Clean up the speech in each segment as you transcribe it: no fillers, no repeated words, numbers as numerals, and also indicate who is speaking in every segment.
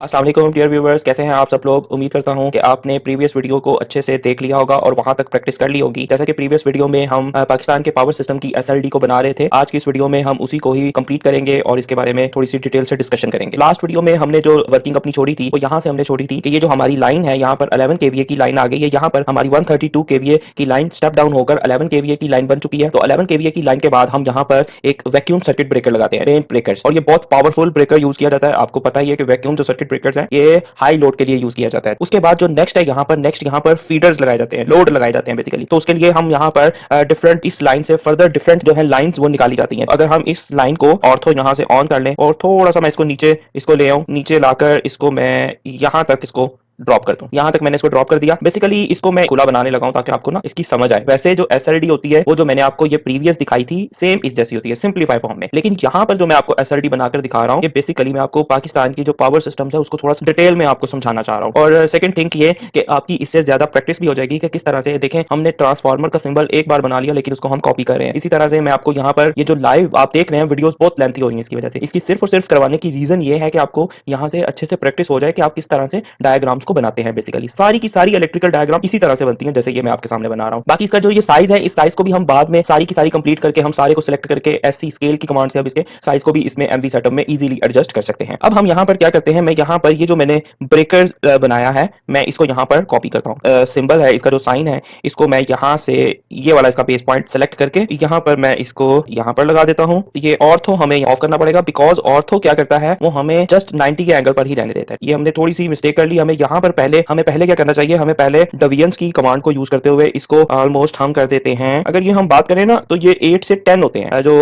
Speaker 1: अस्सलाम वालेकुम dear viewers, कैसे हैं आप सब लोग। उम्मीद करता हूं कि आपने प्रीवियस वीडियो को अच्छे से देख लिया होगा और वहां तक प्रैक्टिस कर ली होगी। जैसा कि प्रीवियस वीडियो में हम पाकिस्तान के पावर सिस्टम की एसएलडी को बना रहे थे, आज की इस वीडियो में हम उसी को ही कंप्लीट करेंगे और इसके बारे में थोड़ी सी डिटेल से डिस्कशन करेंगे। लास्ट वीडियो में हमने जो वर्किंग अपनी छोड़ी थी वो यहाँ से हमने छोड़ी थी कि ये जो हमारी लाइन है यहाँ पर 11 केवीए की लाइन आ गई है। यहाँ पर हमारी 132 केवीए की लाइन स्टेप डाउन होकर 11 केवीए की लाइन बन चुकी है। तो 11 केवीए की लाइन के बाद हम यहाँ पर एक वैक्यूम सर्किट ब्रेकर लगाते हैं, रेंज ब्रेकर्स, और ये बहुत पावरफुल ब्रेकर यूज किया जाता है। आपको पता ही है कि वैक्यूम जो सर्किट ब्रेकर्स है ये हाई लोड के लिए यूज किया जाता है। उसके बाद जो नेक्स्ट है यहाँ पर फीडर्स लगाए जाते हैं, लोड लगाए जाते हैं बेसिकली। तो उसके लिए हम यहाँ पर डिफरेंट इस लाइन से फर्दर डिफरेंट जो है लाइंस वो निकाली जाती हैं। अगर हम इस लाइन को ऑर्थो यहाँ से ऑन कर लें और थोड़ा सा मैं इसको नीचे इसको ले आऊं, नीचे लाकर इसको मैं यहाँ तक इसको ड्रॉप कर दूं। यहाँ तक मैंने इसको ड्रॉप कर दिया। बेसिकली इसको मैं खुला बनाने लगा हूं ताकि आपको ना इसकी समझ आए। वैसे जो एसएलडी होती है वो जो मैंने आपको ये प्रीवियस दिखाई थी सेम इस जैसी होती है सिंपलीफाई फॉर्म में, लेकिन यहाँ पर जो मैं आपको एसएलडी बनाकर दिखा रहा हूँ ये बेसिकली मैं आपको पाकिस्तान की जो पावर सिस्टम है उसको थोड़ा सा डिटेल में आपको समझाना चाह रहा हूँ। और सेकंड थिंग ये कि आपकी इससे ज्यादा प्रैक्टिस भी हो जाएगी कि किस तरह से, देखें हमने ट्रांसफार्मर का सिंबल एक बार बना लिया लेकिन उसको हम कॉपी कर रहे हैं। इसी तरह से मैं आपको यहाँ पर ये जो लाइव आप देख रहे हैं वीडियोस बहुत लेंथी हो रही है इसकी वजह से। इसकी सिर्फ और सिर्फ करवाने की रीजन ये है कि आपको यहाँ से अच्छे से प्रैक्टिस हो जाए कि आप किस तरह से डायग्राम्स को बनाते हैं। बेसिकली सारी की सारी इलेक्ट्रिकल डायग्राम इसी तरह से बनती हैं जैसे ये मैं आपके सामने बना रहा हूं। बाकी इसका जो ये साइज है इस साइज को भी हम बाद में सारी की सारी कंप्लीट करके हम सारे को सिलेक्ट करके एससी स्केल की कमांड से अब इसके साइज को भी इसमें एमवी सेटअप में इजीली एडजस्ट कर सकते हैं। अब हम यहाँ पर क्या करते हैं, मैं यहाँ पर ये जो मैंने ब्रेकर बनाया है मैं इसको यहाँ पर कॉपी करता हूँ। सिंबल है इसका जो साइन है इसको मैं यहाँ से ये वाला इसका बेस पॉइंट सेलेक्ट करके यहाँ पर मैं इसको यहाँ पर लगा देता हूँ। ये ऑर्थो हमें ऑफ करना पड़ेगा बिकॉज ऑर्थो क्या करता है वो हमें जस्ट 90 के एंगल पर ही रहने देता है। ये हमने थोड़ी सी मिस्टेक कर ली। हमें यहाँ पर हमें पहले क्या करना चाहिए, हमें पहले डिवीजन्स की कमांड को यूज करते हुए इसको ऑलमोस्ट हम कर देते हैं। अगर ये हम बात करें ना तो ये 8 से 10 होते हैं जो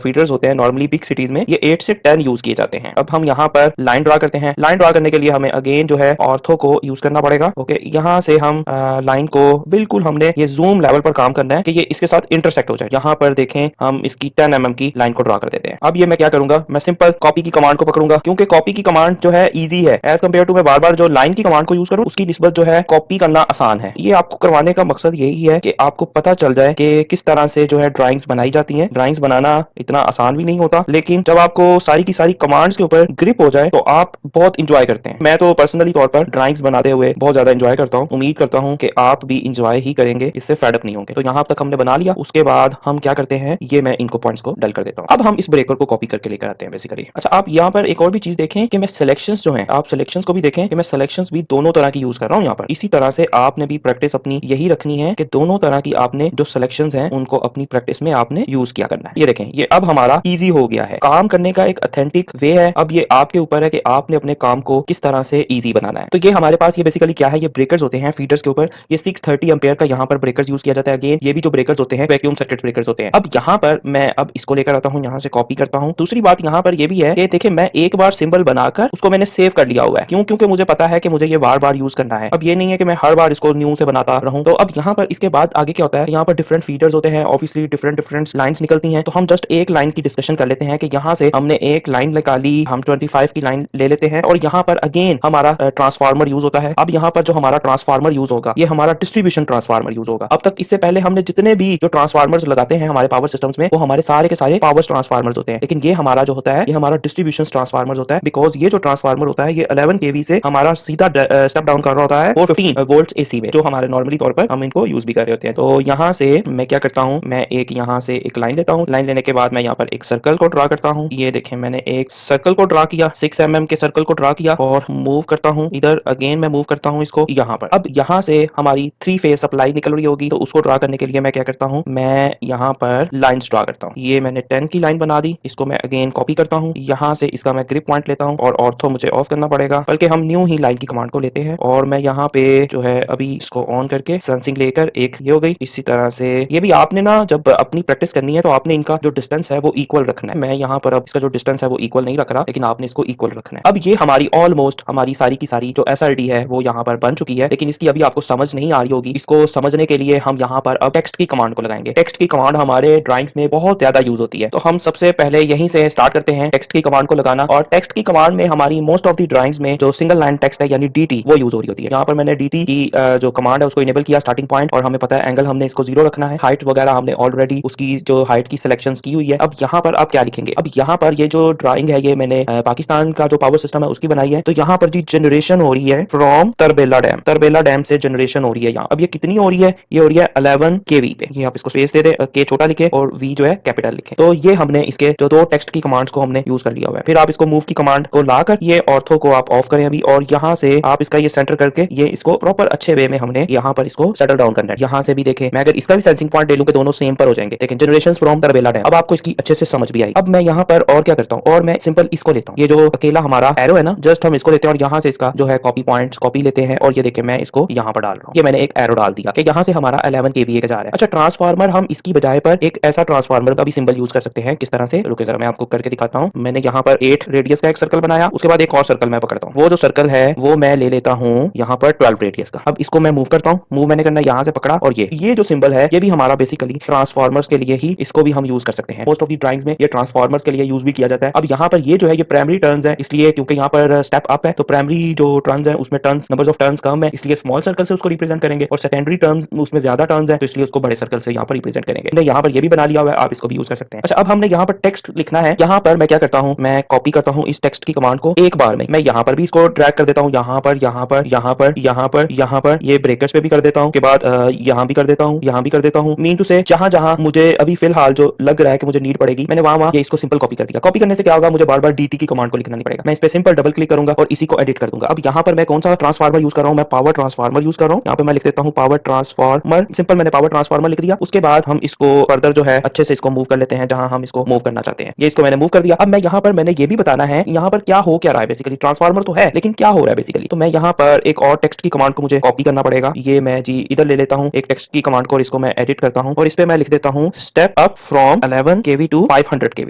Speaker 1: फीडर्स होते हैं नॉर्मली बिग सिटीज में, ये 8 से 10 यूज किए जाते हैं। अब हम यहाँ पर लाइन ड्रा करते हैं। लाइन ड्रा करने के लिए हमें अगेन जो है ऑर्थो को यूज करना पड़ेगा। ओके, यहाँ से हम लाइन को बिल्कुल हमने ये जूम लेवल पर काम करना है कि ये इसके साथ इंटरसेक्ट हो जाए। यहाँ पर देखें हम इसकी 10 mm की लाइन को ड्रा कर देते हैं। अब ये मैं क्या करूंगा, मैं सिंपल कॉपी की कमांड को पकड़ूंगा क्योंकि कॉपी की कमांड जो है इजी है एज कम्पेयर टू मैं बार बार जो लाइन की कमांड को यूज करूं उसकी निस्बत जो है कॉपी करना आसान है। ये आपको करवाने का मकसद यही है कि आपको पता चल जाए कि किस तरह से जो है ड्राइंग्स बनाई जाती हैं। ड्राइंग्स बनाना इतना आसान भी नहीं होता, लेकिन जब आपको सारी की सारी कमांड्स के ऊपर ग्रिप हो जाए तो आप बहुत इंजॉय करते हैं। मैं तो पर्सनली तौर पर ड्राइंग्स बनाते हुए बहुत ज्यादा इंजॉय करता हूं। उम्मीद करता हूं कि आप भी इंजॉय ही करेंगे, इससे फेड अप नहीं होंगे। तो यहाँ तक हमने बना लिया। उसके बाद हम क्या करते हैं, ये मैं इनको पॉइंट्स को डल कर देता हूँ। अब हम इस ब्रेकर को कॉपी करके लेकर आते हैं बेसिकली। अच्छा, आप यहाँ पर एक और भी चीज देखें कि मैं सिलेक्शंस जो हैं, आप सिलेक्शंस को भी देखें कि मैं सिलेक्शंस भी दोनों तरह की यूज कर रहा हूँ यहाँ पर। इसी तरह से आपने भी प्रैक्टिस अपनी यही रखनी है कि दोनों तरह की आपने जो सिलेक्शंस हैं उनको अपनी प्रैक्टिस में आपने यूज किया करना है। ये देखें, ये अब हमारा इजी हो गया है, काम करने का एक ऑथेंटिक वे है। अब ये आपके ऊपर है कि आपने अपने काम को किस तरह से इजी बनाना है। तो ये हमारे पास ये बेसिकली क्या है, ये ब्रेकर्स होते हैं फीडर्स के ऊपर। ये 630 एम्पेयर का यहाँ पर ब्रेकर्स यूज किया जाता है। अगेन ये भी जो ब्रेकर्स होते हैं वैक्यूम सर्किट ब्रेकर्स होते हैं। अब यहाँ पर मैं अब इसको लेकर आता हूँ, यहाँ से कॉपी करता हूँ। दूसरी बात यहाँ पर ये भी है कि देखिए मैं एक बार सिंबल बनाकर उसको मैंने सेव कर लिया हुआ है। क्यों? क्योंकि मुझे पता है कि मुझे ये बार बार यूज करना है। अब ये नहीं है कि मैं हर बार इसको न्यू से बनाता रहूं। तो अब यहाँ पर इसके बाद आगे क्या होता है, यहाँ पर डिफरेंट फीडर्स होते हैं, ऑब्वियसली डिफरेंट डिफरेंट लाइंस निकलती हैं। तो हम जस्ट एक लाइन की डिस्कशन कर लेते हैं कि यहाँ से हमने एक लाइन निकाली, हम 25 की लाइन ले लेते हैं और यहाँ पर अगेन हमारा ट्रांसफार्मर यूज होता है। अब यहाँ पर जो हमारा ट्रांसफार्मर यूज होगा ये हमारा डिस्ट्रीब्यूशन ट्रांसफार्मर यूज होगा। अब तक इससे पहले हमने जितने भी जो ट्रांसफार्मर्स लगाते हैं हमारे पावर सिस्टम्स में वो हमारे सारे के सारे पावर ट्रांसफार्मर्स होते हैं, लेकिन ये हमारा जो होता है ये हमारा डिस्ट्रीब्यूशन ट्रांसफार्मर्स होता है। बिकॉज ये जो ट्रांसफार्मर होता है ये 11 केवी से हमारा सीधा स्टेप डाउन कर रहा होता है 415 वोल्ट एसी में, जो हमारे नॉर्मली तौर पर हम इनको यूज भी कर रहे होते हैं। तो यहाँ से मैं क्या करता हूँ, मैं एक यहाँ से एक लाइन लेता हूँ। लाइन लेने के बाद मैं यहाँ पर एक सर्कल को ड्रा करता हूँ। ये देखें मैंने एक सर्कल को ड्रा किया, 6 mm के सर्कल को ड्रा किया और मूव करता हूँ इधर। अगेन मैं मूव करता हूँ इसको यहाँ पर। अब यहाँ से हमारी 3 फेज सप्लाई निकल रही होगी, तो उसको ड्रा करने के लिए मैं क्या करता हूँ, मैं यहाँ पर लाइन्स ड्रा करता हूँ। ये मैंने 10 की लाइन बना दी, इसको मैं अगेन कॉपी करता हूँ। यहाँ से इसका मैं ग्रिप पॉइंट लेता हूँ और ऑर्थो मुझे ऑफ करना पड़ेगा, बल्कि हम न्यू ही लाइन की कमांड को लेते हैं और मैं यहाँ पे जो है अभी इसको ऑन करके सेंसिंग लेकर एक ये हो गई। इसी तरह से ये भी आपने ना जब अपनी प्रैक्टिस करनी है तो आपने इनका जो डिस्टेंस है वो इक्वल रखना है। मैं यहाँ पर अब इसका जो डिस्टेंस है वो इक्वल नहीं रख रहा, लेकिन आपने इसको इक्वल रखना है। अब ये हमारी ऑलमोस्ट हमारी सारी की सारी जो एसआरडी है वो यहाँ पर बन चुकी है, लेकिन इसकी अभी आपको समझ नहीं आ रही होगी। इसको समझने के लिए हम यहाँ पर अब टेक्स्ट की कमांड को लगाएंगे। टेक्स्ट की कमांड हमारे ड्राइंग्स में बहुत ज्यादा यूज होती है, तो हम सबसे पहले यहीं से स्टार्ट करते हैं टेक्स्ट की कमांड को लगाना। और टेक्स्ट की कमांड में हमारी मोस्ट ऑफ दी ड्राइंग्स में जो सिंगल लाइन टेक्स्ट है यानी डी dt वो यूज हो रही होती है। यहाँ पर मैंने dt की जो कमांड है उसको इनेबल किया स्टार्टिंग पॉइंट, और हमें पता है एंगल हमने इसको 0 रखना है, हाइट वगैरह हमने ऑलरेडी उसकी जो हाइट की सिलेक्शन की हुई है। अब यहाँ पर आप क्या लिखेंगे, अब यहाँ पर ये जो ड्राइंग है ये मैंने पाकिस्तान का जो पावर सिस्टम है उसकी बनाई है। तो यहाँ पर जी जनरेशन हो रही है from Tarbela dam, Tarbela dam से जनरेशन हो रही है यहाँ। अब ये कितनी हो रही है, ये हो रही है 11 kV पे। ये आप इसको स्पेस दे दे, के छोटा लिखे और v जो है कैपिटल लिखे। तो ये हमने इसके जो दो टेक्स्ट की कमांड्स को हमने यूज कर लिया हुआ है। फिर आप इसको मूव की कमांड को लाकर ये ऑर्थो को आप ऑफ करें अभी, और यहाँ से आप इसका ये सेंटर करके ये इसको प्रॉपर अच्छे वे में हमने यहाँ पर इसको सेटल डाउन करना है। यहाँ से भी देखें, मैं अगर इसका भी सेंसिंग पॉइंट ले लूं कि दोनों सेम पर हो जाएंगे। लेकिन जनरेशन फ्रॉम तरबेला डैम, अब आपको इसकी अच्छे से समझ भी आई। अब मैं यहाँ पर और क्या करता हूँ, और मैं सिंपल इसको लेता हूँ, ये जो अकेला हमारा एरो है ना, जस्ट हम इसको लेते हैं और यहाँ से इसका जो है कॉपी पॉइंट्स कॉपी लेते हैं, और ये देखिए मैं इसको यहाँ पर डाल रहा हूँ। ये मैंने एक एरो डाल दिया कि यहाँ से हमारा 11 kVA का जा रहा है। अच्छा, ट्रांसफार्मर हम इसकी बजाय पर एक ऐसा ट्रांसफार्मर का भी सिंबल यूज कर सकते हैं। किस तरह से, रुके जरा मैं आपको करके दिखाता हूँ। मैंने यहाँ पर 8 रेडियस का एक सर्कल बनाया, उसके बाद एक और सर्कल मैं पकड़ता हूँ। वो जो सर्कल है वो मैं ले लेता हूँ यहाँ पर 12 रेडियस का। अब इसको मैं मूव करता हूँ, मूव मैंने करना यहाँ से पकड़ा, और ये जो सिंबल है ये भी हमारा बेसिकली ट्रांसफार्मर्स के लिए ही इसको भी हम यूज कर सकते हैं। मोस्ट ऑफ दी ड्राइंग्स में ये ट्रांसफार्मर्स के लिए यूज भी किया जाता है। अब यहाँ पर ये जो है ये प्राइमरी टर्न्स है, इसलिए क्योंकि यहाँ पर स्टेप अप है तो प्राइमरी जो टर्न्स है उसमें टर्न्स नंबर्स ऑफ टर्न्स कम है, इसलिए स्मॉल सर्कल से उसको रिप्रेजेंट करेंगे, और सेकेंडरी टर्न्स उसमें ज्यादा टर्न्स है तो इसलिए उसको बड़े सर्कल से यहाँ पर रिप्रेजेंट करेंगे। हमने यहाँ पर ये भी बना लिया हुआ है, आप इसको भी यूज कर सकते हैं। अच्छा, अब हमने यहाँ पर टेक्स्ट लिखना है। यहाँ पर मैं क्या करता हूँ, मैं कॉपी करता हूँ इस टेक्स्ट की कमांड को एक बार में, मैं यहाँ पर भी इसको ड्रैग कर देता हूँ, यहाँ पर यहाँ पर यहाँ पर यहाँ पर यहाँ पर ये ब्रेकर्स पे भी कर देता हूँ, के बाद यहाँ भी कर देता हूँ, यहाँ भी कर देता हूँ। मीन टू से जहां जहां मुझे अभी फिलहाल जो लग रहा है कि मुझे नीड पड़ेगी, मैंने वहां ये इसको सिंपल कॉपी कर दिया। कॉपी करने से क्या होगा, मुझे बार बार dt की कमांड को लिखना नहीं पड़ेगा। मैं इस पे सिंपल डबल क्लिक करूंगा और इसी को एडिट कर दूंगा। अब यहाँ पर मैं कौन सा ट्रांसफार्मर यूज कर रहा हूँ, मैं पावर ट्रांसफार्मर यूज कर रहा हूँ। यहाँ पे मैं लिख देता हूँ पावर ट्रांसफार्मर, सिंपल मैंने पावर ट्रांसफार्मर लिख दिया। उसके बाद हम इसको फर्दर जो है अच्छे से इसको मूव कर लेते हैं जहां हम इसको मूव करना चाहते हैं। ये इसको मैंने मूव कर दिया। अब मैं यहाँ पर मैंने ये भी बताना है यहाँ पर क्या हो क्या रहा है, बेसिकली ट्रांसफार्मर तो है लेकिन क्या हो रहा है बेसिकली। तो मैं यहाँ पर एक और टेक्स्ट की कमांड को मुझे कॉपी करना पड़ेगा। ये मैं जी इधर ले लेता हूँ एक टेक्स्ट की कमांड को, और इसको मैं एडिट करता हूँ और इस पे मैं लिख देता हूँ step up from 11 kV to 500 kV।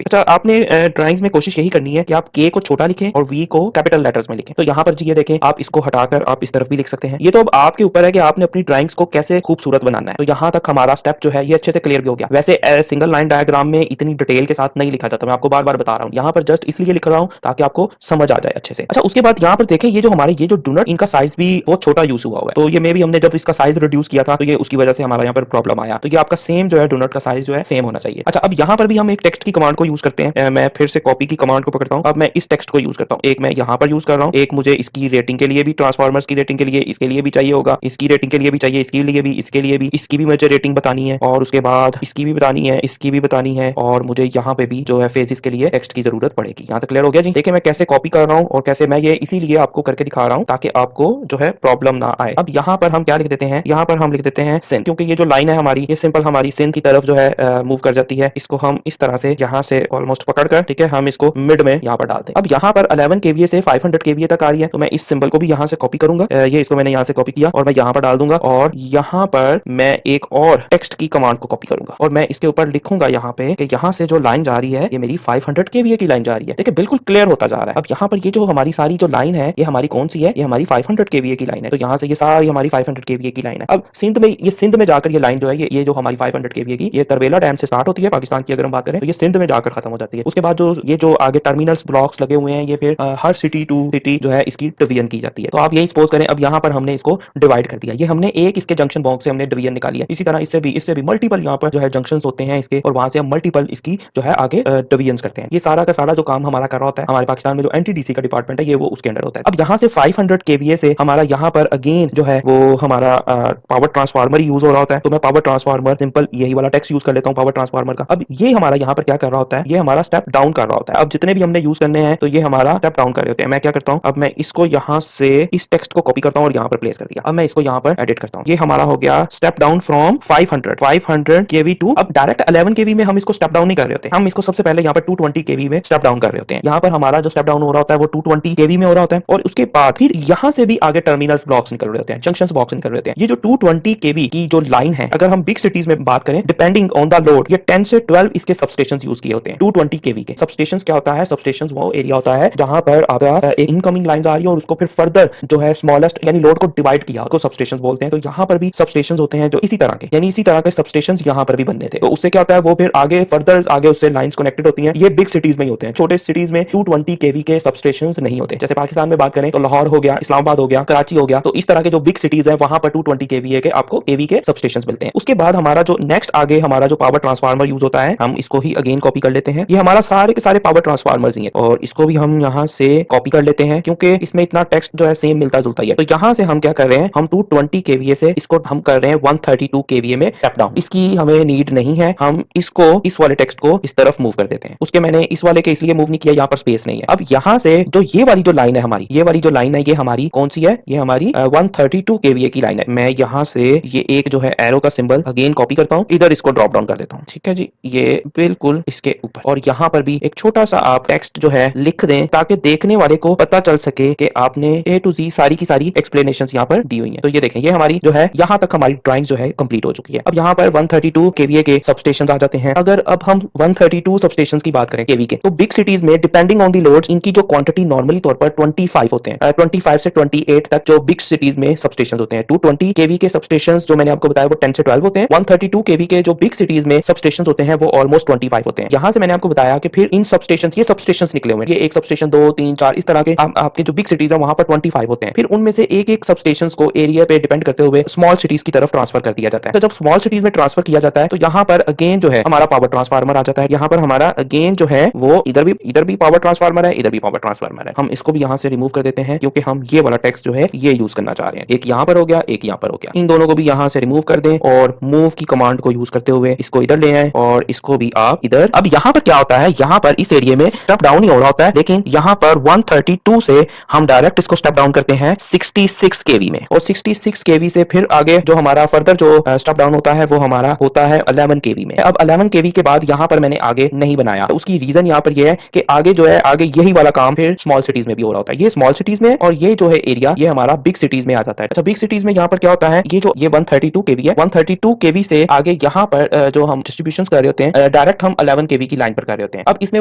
Speaker 1: अच्छा, आपने ड्राइंग्स में कोशिश यही करनी है कि आप k को छोटा लिखें और v को कैपिटल लेटर्स में लिखें। तो यहाँ पर जी ये देखें, आप इसको हटाकर आप इस तरफ भी लिख सकते हैं। ये तो अब आपके ऊपर है कि आपने अपनी ड्राइंग्स को कैसे खूबसूरत बनाना है। तो यहाँ तक हमारा स्टेप जो है ये अच्छे से क्लियर भी हो गया। वैसे सिंगल लाइन डायग्राम में इतनी डिटेल के साथ नहीं लिखा जाता, मैं आपको बार बार बता रहा हूँ। यहाँ पर जस्ट इसलिए लिख रहा हूँ ताकि आपको समझ आ जाए अच्छे से। अच्छा, उसके बाद यहाँ पर देखें ये जो हमारे ये जो डोनट इनका साइज भी बहुत छोटा यूज हुआ है। तो ये मे भी हमने जब इसका साइज रिड्यूस किया था तो ये उसकी वजह से हमारा यहाँ पर प्रॉब्लम आया। तो ये आपका सेम जो है डोनट का साइज जो है सेम होना चाहिए। अच्छा, अब यहाँ पर भी हम एक टेक्स्ट की कमांड को यूज करते हैं। मैं फिर से कॉपी की कमांड को पकड़ता हूँ। अब मैं इस टेक्स्ट को यूज करता हूँ, एक मैं यहाँ पर यूज कर रहा हूँ, एक मुझे इसकी रेटिंग के लिए भी, ट्रांसफार्मर्स की रेटिंग के लिए इसके लिए भी चाहिए होगा, इसकी रेटिंग के लिए भी चाहिए, इसके लिए भी, इसके लिए भी, इसकी भी मुझे रेटिंग बतानी है, और उसके बाद इसकी भी बतानी है, इसकी भी बतानी है, और मुझे यहाँ पे भी जो है फेजेस के लिए टेक्स्ट की जरूरत पड़ेगी। यहाँ तक क्लियर हो गया जी। देखिए मैं कैसे कॉपी कर रहा हूँ और कैसे मैं ये इसीलिए आपको करके दिखा रहा हूँ ताकि आपको जो है प्रॉब्लम ना आए। अब यहाँ पर हम क्या लिख देते हैं, यहाँ पर हम लिख देते हैं सिन, क्योंकि ये जो लाइन है हमारी ये सिंपल हमारी सिन की तरफ जो है मूव कर जाती है। इसको हम इस तरह से यहाँ से ऑलमोस्ट पकड़कर, ठीक है, हम इसको मिड में यहाँ पर डालते हैं। अब यहाँ पर 11 kVA से 500 kVA तक आ रही है, तो मैं इस सिंबल को भी यहाँ से कॉपी करूंगा। ये इसको मैंने यहाँ से कॉपी किया और मैं यहाँ पर डाल दूंगा, और यहाँ पर मैं एक और टेक्स्ट की कमांड को कॉपी करूंगा और मैं इसके ऊपर लिखूंगा यहाँ पे कि यहाँ से जो लाइन जा रही है ये मेरी 500 kVA की लाइन जा रही है। देखिए बिल्कुल क्लियर होता जा रहा है। अब यहाँ पर ये जो हमारी सारी जो लाइन है ये हमारी कौन सी है, ये हमारी 500 kVA की लाइन है। तो यहाँ से ये सारी हमारी 500 kVA की लाइन है। अब सिंध में जाकर ये लाइन जो है ये जो हमारी 500 kVA की, ये तरबेला डैम से स्टार्ट होती है पाकिस्तान की अगर हम बात करें, तो ये सिंध में जाकर खत्म हो जाती है। उसके बाद जो ये जो आगे टर्मिनल्स ब्लॉक्स लगे हुए हैं ये फिर हर सिटी टू सिटी जो है इसकी डिवीजन की जाती है। तो आप यही सपोज करें, अब यहाँ पर हमने इसको डिवाइड कर दिया, ये हमने एक इसके जंक्शन बॉक्स से हमने डिवीजन निकाली है। इसी तरह इससे भी मल्टीपल यहाँ पर जो है जंक्शंस होते हैं इसके, और वहां से हम मल्टीपल इसकी जो है आगे डिवीजन करते हैं। ये सारा का सारा जो काम हमारा कर रहा होता है हमारे पाकिस्तान में जो एनटीडीसी का डिपार्टमेंट है ये वो उसके अंडर होता है। अब यहाँ से 500 kVA से हमारा यहाँ पर अगेन जो है वो हमारा पावर ट्रांसफार्मर यूज हो रहा होता है। तो मैं पावर ट्रांसफार्मर सिंपल यही वाला टेक्स्ट यूज कर लेता हूँ पावर ट्रांसफार्मर का। अब ये हमारा यहाँ पर क्या कर रहा होता है, ये हमारा स्टेप डाउन कर रहा होता है। अब जितने भी हमने यूज करने हैं तो ये हमारा स्टेप डाउन कर रहे होते हैं। मैं क्या करता हूँ, अब मैं इसको यहाँ से इस टेक्स्ट को कॉपी करता हूँ और यहाँ पर प्लेस कर दिया। अब मैं इसको यहाँ पर एडिट करता हूँ। ये हमारा हो गया step down from 500 kV to, अब डायरेक्ट 11 kV में हम इसको स्टेप डाउन नहीं कर रहे होते, हम इसको सबसे पहले यहाँ पर 220 kV में स्टेप डाउन कर रहे होते हैं। यहाँ पर हमारा जो स्टेप डाउन हो रहा होता है वो 220 kV में हो रहा होता है, और उसके बाद फिर यहाँ से भी आगे टर्मिनल्स ब्लॉक्स निकल रहे होते हैं, जंक्शंस बॉक्स निकल रहे होते हैं। ये जो 220 kV की जो लाइन है, अगर हम बिग सिटीज में बात करें डिपेंडिंग ऑन द लोड, ये 10 से 12 इसके सबस्टेशंस यूज किए होते हैं 220 kV के। सबस्टेशंस क्या होता है, सबस्टेशंस वो एरिया होता है जहां पर आपका इनकमिंग लाइन आ रही है और उसको फिर फर्दर जो है स्मॉलेस्ट यानी लोड को डिवाइड किया उसको सबस्टेशंस बोलते हैं। तो यहाँ पर भी सबस्टेशंस होते हैं जो इसी तरह के, यानी इसी तरह के सबस्टेशंस यहाँ पर भी बनने थे। तो उससे क्या होता है, वो फिर आगे फर्दर आगे उससे लाइंस कनेक्टेड होती हैं। ये बिग सिटीज में ही होते हैं, छोटे सिटीज में 220 kV के सबस्टेशंस नहीं होते। जैसे पाकिस्तान में बात करें तो लाहौर हो गया, इस्लामाबाद हो गया, कराची हो गया, तो इस तरह के जो बिग सिटीज है वहां पर 220 केवीए के आपको केवी के सबस्टेशंस मिलते हैं। उसके बाद हमारा जो नेक्स्ट आगे हमारा जो पावर ट्रांसफार्मर यूज होता है, हम इसको ही अगेन कॉपी कर लेते हैं। ये हमारा सारे के सारे पावर ट्रांसफार्मर्स ही है और इसको भी हम यहाँ से कॉपी कर लेते हैं क्योंकि इसमें इतना टेक्स्ट जो है सेम मिलता जुलता ही है। तो यहाँ से हम क्या कर रहे हैं, हम 220 केवीए से इसको हम कर रहे हैं 132 केवीए में स्टेप डाउन। इसकी हमें नीड नहीं है, हम इसको इस वाले टेक्स्ट को इस तरफ मूव कर देते हैं। उसके मैंने इस वाले के इसलिए मूव नहीं किया, यहाँ पर स्पेस नहीं है। अब यहाँ से जो ये वाली जो लाइन है हमारी, ये वाली जो लाइन है ये हमारी कौन सी है, ये हमारी 132 केवीए की लाइन है। मैं यहाँ से ये एक जो है एरो का सिंबल अगेन कॉपी करता हूँ, इधर इसको ड्रॉप डाउन कर देता हूँ। ठीक है जी, ये बिल्कुल इसके ऊपर, और यहाँ पर भी एक छोटा सा आप टेक्स्ट जो है लिख दें ताकि देखने वाले को पता चल सके कि आपने ए टू जी सारी की सारी एक्सप्लेनेशंस यहाँ पर दी हुई हैं। तो ये देखें, ये हमारी जो है यहाँ तक हमारी ड्राइंग जो है कंप्लीट हो चुकी है। अब यहाँ पर 132 केवीए के सबस्टेशंस आ जाते हैं। अगर अब हम 132 सबस्टेशंस की बात करें केवी के, तो बिग सिटीज में डिपेंडिंग ऑन दी लोड्स इनकी जो क्वांटिटी नॉर्मली तौर पर 25 होते हैं। 25 से 28 तक जो बिग सिटीज में सबस्टेशंस होते हैं। 220 केवी के सबस्टेशंस जो मैंने आपको बताया वो 10 से 12 होते हैं। 132 केवी के जो बिग सिटीज में सबस्टेशंस होते हैं वो ऑलमोस्ट 25 होते हैं। यहाँ से मैंने आपको बताया कि फिर इन सबस्टेशंस, ये सबस्टेशंस निकले हुए हैं, ये एक सबस्टेशन 2 3 4 इस तरह के आपके जो बिग सिटीज है वहां पर 25 होते हैं। फिर उनमें से एक एक सबस्टेशंस को एरिया पे डिपेंड करते हुए स्मॉल सिटीज की तरफ ट्रांसफर कर दिया जाता है। तो जब स्मॉल सिटीज में ट्रांसफर किया जाता है तो यहाँ पर अगेन जो है हमारा पावर ट्रांसफार्मर आ जाता है। यहाँ पर हमारा अगेन जो है वो इधर भी पावर ट्रांसफार्मर है, इधर भी पावर ट्रांसफार्मर है। हम इसको भी यहाँ से रिमूव कर देते हैं क्योंकि हम ये वाला टेक्स्ट जो है ये यूज करना चाह रहे हैं। एक यहाँ पर हो गया, एक यहाँ पर हो गया, इन दोनों को भी यहाँ से रिमूव कर दें और मूव की कमांड को यूज करते हुए इसको इधर ले आए और इसको भी आप इधर। अब यहाँ पर क्या होता है, यहाँ पर इस एरिया में स्टेप डाउन ही हो रहा होता है, लेकिन यहाँ पर 132 से हम डायरेक्ट इसको स्टेप डाउन करते हैं 66 केवी में, और 66 केवी से फिर आगे जो हमारा फर्दर जो स्टेप डाउन होता है वो हमारा होता है 11 केवी में। अब 11 केवी के बाद यहाँ पर मैंने आगे नहीं बनाया, तो उसकी रीजन यहाँ पर यह है कि आगे जो है आगे यही वाला काम फिर स्मॉल सिटीज में भी हो रहा होता है। ये स्मॉल सिटीज में और ये जो है एरिया ये हमारा बिग सिटीज में आ जाता है। अच्छा, बिग सिटीज में यहाँ पर क्या होता है, ये जो ये 132 केवी है, 132 केवी से आगे यहाँ पर जो हम डिस्ट्रीब्यूशन कर रहे होते हैं डायरेक्ट हम 11 केवी की लाइन पर कर रहे होते हैं। अब इसमें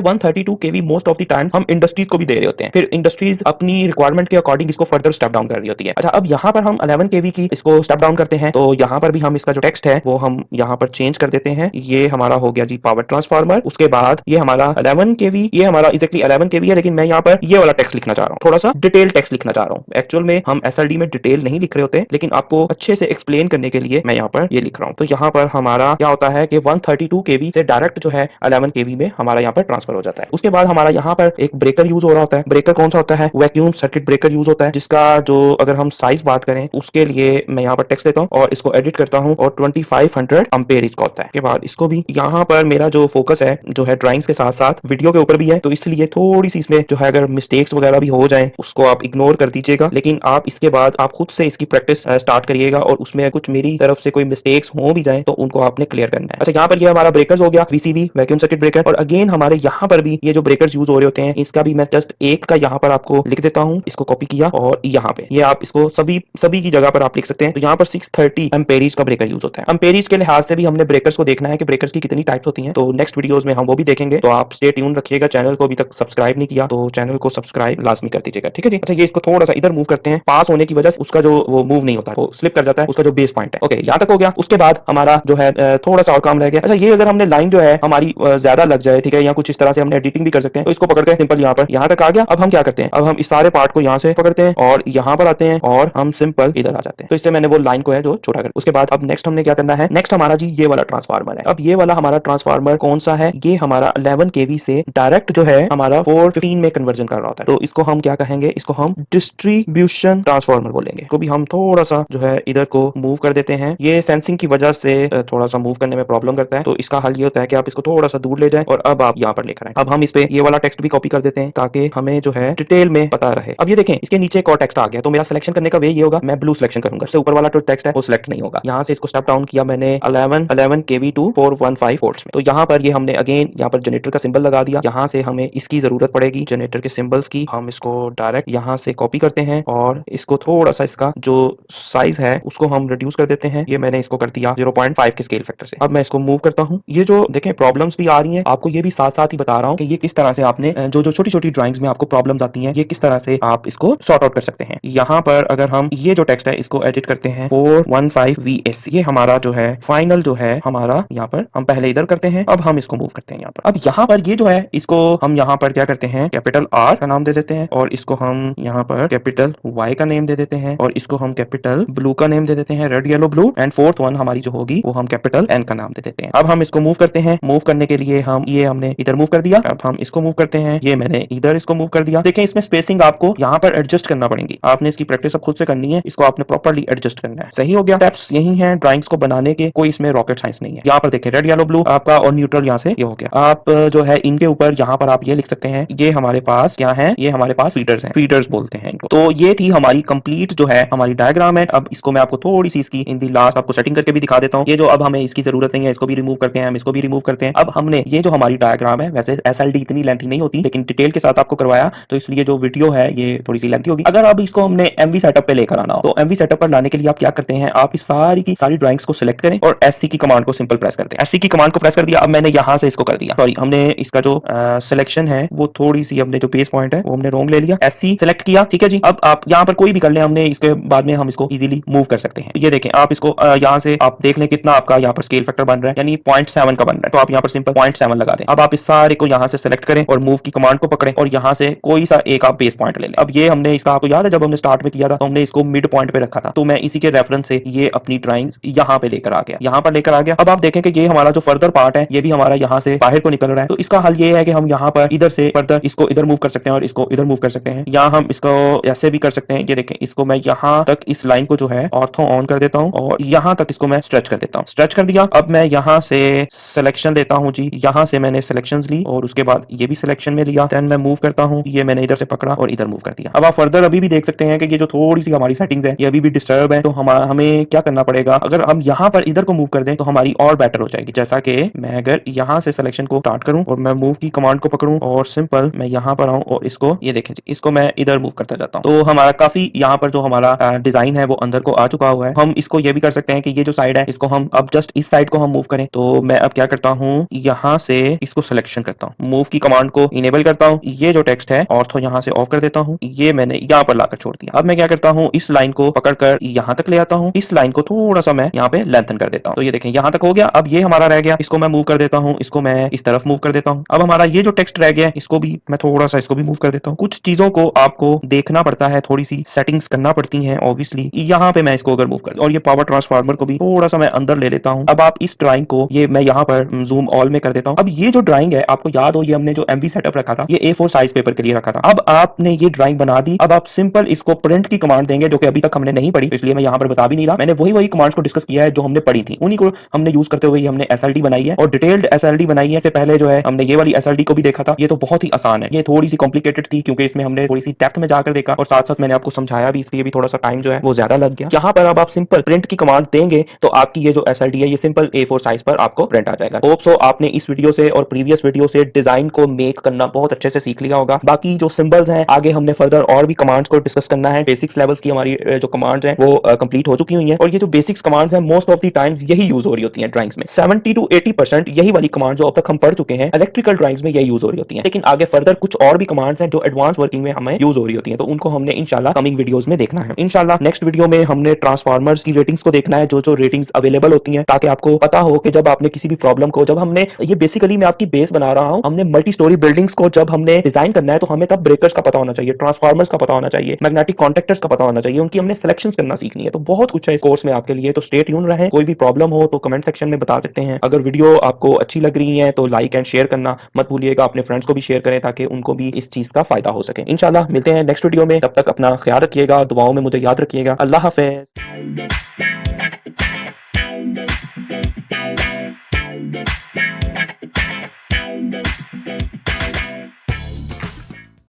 Speaker 1: 132 केवी मोस्ट ऑफ द टाइम हम इंडस्ट्रीज को भी दे रहे होते हैं, फिर इंडस्ट्रीज अपनी रिक्वायरमेंट के अकॉर्डिंग इसको फर्दर स्टेप डाउन कर रही होती है। अच्छा, अब यहाँ पर हम 11 केवी की इसको स्टेप डाउन करते हैं, तो यहाँ पर भी हम इसका जो टेक्स्ट है वो हम यहाँ पर चेंज कर देते हैं। ये हमारा हो गया जी पावर ट्रांसफार्मर। उसके बाद ये हमारा 11 केवी, ये हमारा एग्जैक्टली 11 केवी है, लेकिन मैं यहाँ पर ये वाला टेक्स्ट लिखना चाह रहा हूँ, थोड़ा सा डिटेल टेक्स्ट लिखना चाह रहा हूँ। एक्चुअल में हम एसएलडी में डिटेल नहीं लिख रहे होते, लेकिन आपको अच्छे से एक्सप्लेन करने के लिए मैं यहाँ पर ये लिख रहा हूँ। तो यहाँ पर हमारा क्या होता है कि 132 केवी से डायरेक्ट जो है 11 केवी में हमारा यहाँ पर ट्रांसफर हो जाता है। उसके बाद हमारा यहाँ पर एक ब्रेकर यूज हो रहा होता है। ब्रेकर कौन सा होता है, वैक्यूम सर्किट ब्रेकर यूज होता है, जिसका जो अगर हम साइज बात करें उसके लिए मैं यहाँ पर टेक्स्ट लेता हूँ और इसको एडिट करता हूँ और 2500 एम्पेयर इसका होता है। के बाद इसको भी यहाँ पर मेरा जो फोकस है जो है ड्राइंग्स के साथ साथ वीडियो के ऊपर भी है, तो इसलिए थोड़ी सी इसमें जो है अगर मिस्टेक्स वगैरह भी हो जाए उसको आप इग्नोर कर दीजिएगा, लेकिन आप इसके बाद आप खुद से इसकी प्रैक्टिस स्टार्ट करिएगा और उसमें कुछ मेरी तरफ से कोई मिस्टेक्स हो भी जाए तो उनको आपने क्लियर करना है। अच्छा, यहाँ पर ये हमारा ब्रेकर्स हो गया, वीसीबी वैक्यूम सर्किट ब्रेकर, और अगेन हमारे यहाँ पर भी ये जो ब्रेकर्स यूज हो रहे होते हैं इसका भी मैं जस्ट एक का यहाँ पर आपको लिख देता हूँ, इसको कॉपी किया और यहाँ पे ये आप इसको सभी की जगह पर आप लिख सकते हैं। तो यहाँ पर 630 एम्पेरीज का ब्रेकर यूज होता है। एम्पेरीज के लिहाज से भी हमने ब्रेकर्स को देखना है कि ब्रेकर्स की कितनी टाइप्स होती हैं, तो नेक्स्ट वीडियोस में हम वो भी देखेंगे। तो आप स्टे ट्यून रखिएगा। चैनल को अभी तक सब्सक्राइब नहीं किया तो चैनल को सब्सक्राइब लाजमी कर दीजिएगा, ठीक है जी। अच्छा, ये इसको थोड़ा सा इधर मूव करते हैं, पास होने की वजह से उसका जो वो मूव नहीं होता, वो स्लिप कर जाता है, उसका जो बेस पॉइंट है। ओके, यहाँ तक हो गया। उसके बाद हमारा जो है थोड़ा सा और काम रह गया। अच्छा, ये अगर हमने लाइन जो है हमारी ज्यादा लग जाए, ठीक है, या कुछ इस तरह से हमने एडिटिंग भी कर सकते हैं, तो इसको पकड़ के सिंपल यहाँ तक आ गया। अब हम क्या करते हैं, अब हम इस सारे पार्ट को यहाँ से पकड़ते हैं और यहाँ पर आते हैं और हम सिंपल इधर आ जाते हैं। तो इससे मैंने वो लाइन को है जो छोटा कर। उसके बाद अब नेक्स्ट हमने क्या करना है, नेक्स्ट हमारा जी ये वाला ट्रांसफार्मर है। अब ये वाला हमारा ट्रांसफार्मर कौन सा है, ये हमारा 11 केवी से डायरेक्ट जो है हमारा 415 में कन्वर्जन कर रहा होता है। तो इसको हम क्या कहेंगे, इसको हम डिस्ट्रीब्यूशन ट्रांसफार्मर बोलेंगे। को भी हम थोड़ा सा जो है इधर को मूव कर देते हैं। ये सेंसिंग की वजह से थोड़ा सा मूव करने में प्रॉब्लम करता है, तो इसका हल ये होता है कि आप इसको थोड़ा सा दूर ले जाएं और अब आप यहाँ पर लेकर आए। अब हम इस पे ये वाला टेक्स्ट भी कॉपी कर देते हैं ताकि हमें जो है डिटेल में पता रहे। अब ये देखें, इसके नीचे एक और टेक्स्ट आ गया, तो मेरा सिलेक्शन करने का वे ये होगा, मैं ब्लू सिलेक्शन करूंगा, इससे ऊपर वाला जो टेक्स्ट है वो सिलेक्ट नहीं होगा। यहाँ से इसको स्टेप डाउन किया मैंने 11 केवी टू 415 वोल्ट्स में। तो यहाँ पर ये हमने अगेन यहाँ पर जनरेटर का सिंबल लगा दिया। यहाँ से हमें इसकी जरूरत पड़ेगी जनरेटर के सिंबल्स की। हम इसको डायरेक्ट यहाँ से कॉपी करते हैं और इसको थोड़ा सा इसका जो साइज है उसको हम रिड्यूस कर देते हैं। ये मैंने इसको कर दिया 0.5 के स्केल फैक्टर से। अब मैं इसको मूव करता हूँ। ये जो देखें प्रॉब्लम्स भी आ रही हैं, आपको ये भी साथ साथ ही बता रहा हूँ कि ये किस तरह से आपने जो छोटी छोटी ड्राइंग्स में आपको प्रॉब्लम्स आती हैं ये किस तरह से आप इसको सॉर्ट आउट कर सकते हैं। यहाँ पर अगर हम ये जो टेक्स्ट है इसको एडिट करते हैं 415 VS, ये हमारा जो है फाइनल जो है हमारा यहाँ पर हम पहले इधर करते हैं, अब हम इसको मूव करते हैं यहाँ पर। अब यहाँ पर ये जो है इसको हम यहाँ पर क्या करते हैं कैपिटल R का नाम दे देते हैं और इसको हम यहाँ पर कैपिटल Y का नेम दे देते हैं और इसको हम कैपिटल ब्लू का नेम दे देते हैं, red yellow blue. And fourth one हमारी जो होगी वो हम कैपिटल N का नाम दे देते हैं। अब हम इसको मूव करते हैं। मूव करने के लिए हम ये हमने इधर मूव कर दिया, अब हम इसको मूव करते हैं, ये मैंने इधर इसको मूव कर दिया। देखें इसमें स्पेसिंग आपको यहाँ पर एडजस्ट करना पड़ेगी, आपने इसकी प्रैक्टिस अब खुद से करनी है, इसको आपने प्रॉपर्ली एडजस्ट करना है। सही हो गया। स्टेप्स यही हैं ड्राइंग्स को बनाने के, कोई इसमें रॉकेट साइंस नहीं है। यहाँ पर देखें रेड येलो ब्लू आपका और न्यूट्रल यहाँ से ये हो गया। आप जो है इनके ऊपर यहाँ पर आप ये लिख सकते हैं, ये हमारे पास क्या है, ये हमारे पास फीडर्स हैं, फीडर्स बोलते हैं इनको। तो ये थी हमारी कंप्लीट जो है हमारी डायग्राम है। अब इसको मैं आपको थोड़ी सी इसकी इन दी लास्ट आपको सेटिंग करके भी दिखा देता हूँ। ये जो अब हमें इसकी जरूरत नहीं है, इसको भी रिमूव करते हैं, हम इसको भी रिमूव करते हैं। अब हमने ये जो हमारी डायग्राम है, वैसे SLD इतनी लेंथी नहीं होती, लेकिन डिटेल के साथ आपको करवाया तो इसलिए जो वीडियो है ये थोड़ी सी लेंथी होगी। अगर अब इसको हमने MV सेटअप पे लेकर आना हो तो MV सेटअप पर लाने के लिए आप क्या करते हैं, आप इस सारी की सारी ड्राइंग्स को सिलेक्ट करें और SC की कमांड को सिंपल प्रेस करते हैं। SC की कमांड को प्रेस कर दिया। अब मैंने यहाँ से इसको कर दिया, सॉरी हमने इसका जो सिलेक्शन है वो थोड़ी सी हमने जो बेस पॉइंट है वो हमने रोंग ले लिया, SC सिलेक्ट किया, ठीक है जी। अब आप यहाँ पर कोई भी कर लें, हमने इसके बाद में हम इसको इजीली मूव कर सकते हैं। ये देखें आप इसको यहाँ से आप देख लें कितना आपका यहाँ पर स्केल फैक्टर बन रहा है, यानी 0.7 का बन रहा है। तो आप यहाँ पर सिंपल 0.7 लगा दें। अब आप इस सारे को यहाँ से सेलेक्ट करें और मूव की कमांड को पकड़ें और यहाँ से कोई सा एक आप बेस पॉइंट ले लें। अब ये हमने इसका आपको याद है जब हमने स्टार्ट में किया था तो हमने इसको मिड पॉइंट पे रखा था, तो मैं इसी के रेफरेंस से ये अपनी ड्राइंग्स यहाँ पे लेकर आ गया, यहाँ पर लेकर आ गया। अब आप देखें कि ये हमारा जो फर्दर पार्ट है ये भी हमारा यहाँ से बाहर को निकल रहा है। तो इसका हल ये है कि हम यहाँ पर इधर से फर्दर इसको इधर मूव कर सकते हैं और इसको इधर मूव कर सकते हैं, या हम इसको ऐसे भी कर सकते हैं। ये देखें इसको मैं यहाँ तक इस लाइन को जो है ऑर्थो ऑन कर देता हूँ और यहाँ तक इसको मैं स्ट्रेच कर देता हूँ। स्ट्रेच कर दिया। अब मैं यहाँ से सिलेक्शन लेता हूँ जी, यहाँ से मैंने सिलेक्शंस ली और उसके बाद ये भी सिलेक्शन में लिया, देन मैं मूव करता हूँ, ये मैंने इधर से पकड़ा और इधर मूव कर दिया। अब आप फर्दर अभी भी देख सकते हैं कि ये जो थोड़ी सी हमारी सेटिंग्स है ये अभी भी डिस्टर्ब है, तो हमें क्या करना पड़ेगा, अगर हम यहाँ पर इधर को मूव कर दें तो हमारी और बेटर हो जाएगी। जैसा कि मैं अगर यहाँ से सिलेक्शन को स्टार्ट करूँ और मैं मूव की कमांड को पकड़ूं और सिंपल मैं यहाँ पर आऊँ और इसको ये देखें जी, इसको मैं इधर मूव करता जाता हूँ, तो हमारा काफी यहाँ पर जो हमारा डिजाइन है वो अंदर को आ चुका हुआ है। हम इसको ये भी कर सकते हैं कि ये जो साइड है इसको हम अब जस्ट इस साइड को हम मूव करें, तो मैं अब क्या करता हूँ, यहाँ से इसको सिलेक्शन करता हूँ, मूव की कमांड को इनेबल करता हूँ, ये जो टेक्स्ट है ऑर्थो यहाँ से ऑफ कर देता हूँ, ये मैंने यहाँ पर लाकर छोड़ दिया। अब मैं क्या करता हूँ, इस लाइन को पकड़कर यहाँ तक ले आता हूँ, इस लाइन को थोड़ा सा मैं यहाँ पे लेंथन कर देता हूँ, तो ये देखें यहाँ तक हो गया। अब ये हमारा रह गया, इसको मैं मूव कर देता हूँ, इसको मैं इस तरफ मूव कर देता हूँ। अब हमारा ये जो टेक्स्ट रह गया इसको भी मैं थोड़ा सा इसको भी मूव कर देता हूँ। कुछ चीजों को आपको देखना पड़ता है, थोड़ी सी सेटिंग्स करना पड़ती हैं ऑब्वियसली। यहाँ पे मैं इसको अगर मूव कर और ये पावर ट्रांसफार्मर को भी थोड़ा सा मैं अंदर ले लेता हूँ। अब आप इस ड्राइंग को ये मैं यहाँ पर जूम ऑल में कर देता हूँ। अब ये जो ड्राइंग है आपको याद हो, ये हमने जो MV सेटअप रखा था ये A4 साइज पेपर के लिए रखा था। अब आपने ये ड्राइंग बना दी, अब आप सिंपल इसको प्रिंट की कमांड देंगे जो कि अभी तक हमने नहीं पढ़ी, इसलिए मैं यहाँ पर बता भी नहीं रहा। मैंने वही कमांड्स को डिस्कस किया है जो हमने पढ़ी थी, उन्हीं को हमने यूज करते हुए हमने SLD बनाई है और डिटेल्ड SLD बनाई है। इससे पहले जो है हमने ये वाली SLD को भी देखा था, ये तो बहुत ही आसान है, ये थोड़ी सी कॉम्प्लिकेटेड थी क्योंकि इसमें हमने थोड़ी सी डेप्थ में जाकर देखा और साथ साथ मैंने आपको समझाया भी, इसलिए भी थोड़ा सा टाइम जो है वो ज्यादा लग गया। यहाँ पर अब आप सिंपल प्रिंट की कमांड देंगे तो आपकी ये जो SLD है ये सिंपल A4 साइज पर आपको प्रिंट आ जाएगा। होप सो आपने इस वीडियो से और प्रीवियस वीडियो से डिजाइन को मेक करना बहुत अच्छे से सीख लिया होगा। बाकी जो सिंबल्स हैं आगे हमने फर्दर और भी कमांड्स को डिस्कस करना है। बेसिक्स लेवल्स की हमारी जो कमांड्स हैं वो कंप्लीट हो चुकी हुई हैं और ये जो बेसिक्स कमांड्स हैं मोस्ट ऑफ द टाइम्स यही यूज हो रही होती हैं ड्राइंग्स में। 70 to 80% यही वाली कमांड जो अब तक हम पढ़ चुके हैं इलेक्ट्रिकल ड्राइंग्स में यही यूज हो रही होती हैं, लेकिन आगे फर्दर कुछ और भी कमांड्स हैं जो एडवांस वर्किंग में हमें यूज हो रही होती हैं, तो उनको हमने इंशाल्लाह कमिंग वीडियोस में देखना है। इंशाल्लाह नेक्स्ट वीडियो में हमने ट्रांसफार्मर्स की रेटिंग्स को देखना है, जो जो रेटिंग्स अवेलेबल होती हैं, ताकि आपको पता हो कि जब आपने किसी भी प्रॉब्लम को, जब हमने ये बेसिकली मैं आपकी बेस बना रहा हूं, हमने मल्टी स्टोरी बिल्डिंग्स को जब हमने डिजाइन करना है तो हमें तब ब्रेकर्स का पता होना चाहिए, ट्रांसफार्मर्स का पता होना चाहिए, मैग्नेटिक कॉन्टैक्टर्स का पता होना चाहिए, उनकी हमने सिलेक्शंस करना सीखनी है। तो बहुत कुछ है इस कोर्स में आपके लिए, तो स्टे ट्यून रहें। कोई भी प्रॉब्लम हो तो कमेंट सेक्शन में बता सकते हैं। अगर वीडियो आपको अच्छी लग रही है तो लाइक एंड शेयर करना मत भूलिएगा, अपने फ्रेंड्स को भी शेयर करें ताकि उनको भी इस चीज का फायदा हो सके। इंशाल्लाह मिलते हैं नेक्स्ट वीडियो में, तब तक अपना ख्याल रखिएगा, दुआओं में मुझे याद रखिएगा। अल्लाह हाफिज।